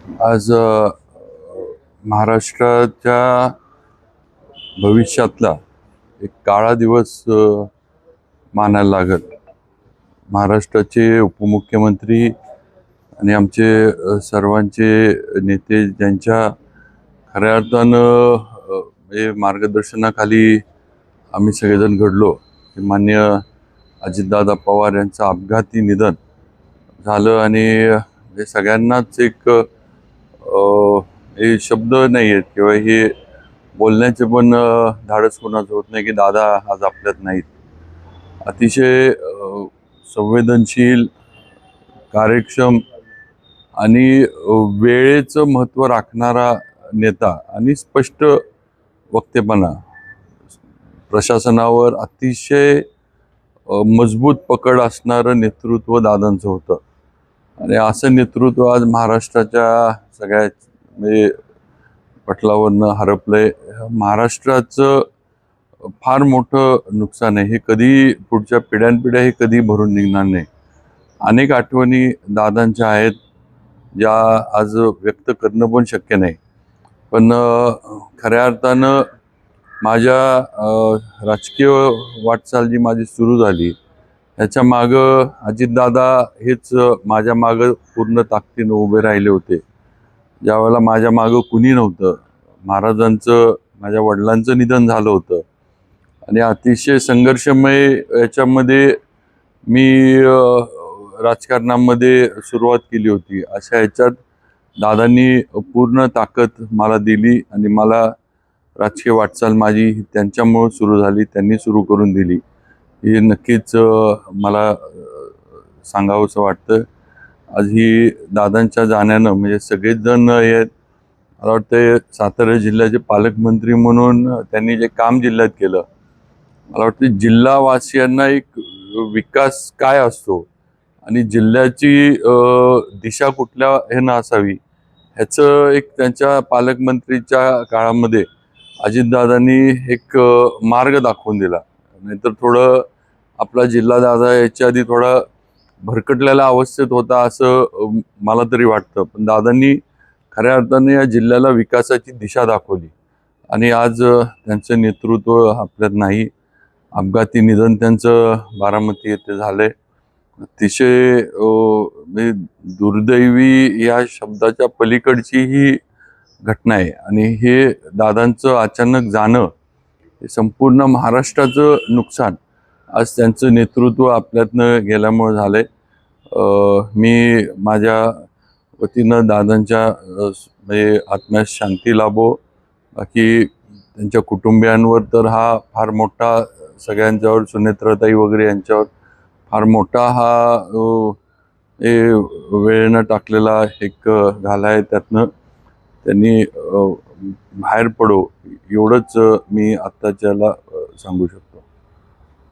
आज महाराष्ट्राच्या भविष्यातला एक काळा दिवस मानायला लागत. महाराष्ट्राचे उपमुख्यमंत्री आणि आमचे सर्वांचे नेते ज्यांच्या खऱ्या अर्थानं हे मार्गदर्शनाखाली आम्ही सगळेजण घडलो, ते माननीय अजितदादा पवार यांचं अपघाती निधन झालं. आणि हे सगळ्यांनाच एक हे शब्द नाही आहेत किंवा हे बोलण्याचे पण धाडस कोणाचं होत नाही की दादा आज आपल्यात नाहीत. अतिशय संवेदनशील, कार्यक्षम आणि वेळेचं महत्त्व राखणारा नेता आणि स्पष्ट वक्तेपणा, प्रशासनावर अतिशय मजबूत पकड असणारं नेतृत्व दादांचं होतं. आणि असं नेतृत्व आज महाराष्ट्राच्या सगळ्या म्हणजे पटलावरनं हरपलंय. महाराष्ट्राचं फार मोठं नुकसान आहे. हे कधी पुढच्या पिढ्यानपिढ्या हे कधी भरून निघणार नाही. अनेक आठवणी दादांच्या आहेत ज्या आज व्यक्त करणं पण शक्य नाही. पण खऱ्या अर्थानं माझ्या राजकीय वाटचाल जी माझी सुरू झाली त्याच्या मागं अजितदादा हेच माझ्या मागं पूर्ण ताकदीनं उभे राहिले होते. ज्यावेळेला माझ्या मागं कुणी नव्हतं, महाराजांचं, माझ्या वडिलांचं निधन झालं होतं आणि अतिशय संघर्षमय याच्यामध्ये मी राजकारणामध्ये सुरुवात केली होती. अशा ह्याच्यात दादांनी पूर्ण ताकद मला दिली आणि मला राजकीय वाटचाल माझी त्यांच्यामुळं सुरू झाली, त्यांनी सुरू करून दिली. हे नक्कीच मला सांगावंसं वाटतं. आज ही दादांच्या जाण्यानं म्हणजे सगळेच जण हे मला वाटतं सातारा जिल्ह्याचे पालकमंत्री म्हणून त्यांनी जे काम जिल्ह्यात केलं, मला वाटतं जिल्हावासियांना एक विकास काय असतो आणि जिल्ह्याची दिशा कुठल्या ह्यानं असावी ह्याचं एक त्यांच्या पालकमंत्रीच्या काळामध्ये अजितदादांनी एक मार्ग दाखवून दिला. नाहीतर थोडं आपला जिल्हा दादा याच्या आधी थोडा भरकटलेल्या अवस्थेत होता असं मला तरी वाटतं. पण दादांनी खऱ्या अर्थाने या जिल्ह्याला विकासाची दिशा दाखवली आणि आज त्यांचं नेतृत्व आपल्यात नाही. अपघाती निधन त्यांचं बारामती येथे झालंय. अतिशय म्हणजे दुर्दैवी या शब्दाच्या पलीकडची ही घटना आहे. आणि हे दादांचं अचानक जाणं हे संपूर्ण महाराष्ट्राचं नुकसान आज त्यांचं नेतृत्व आपल्यातनं गेल्यामुळे झालंय. मी माझ्या वतीनं दादांच्या म्हणजे आत्म्यास शांती लाभो. बाकी त्यांच्या कुटुंबियांवर तर हा फार मोठा सगळ्यांच्यावर, सुनेत्राताई वगैरे यांच्यावर फार मोठा हा वेळेनं टाकलेला एक घाला आहे. त्यातनं त्यांनी बाहेर पडो एवढंच मी आत्ताच्याला सांगू शकतो.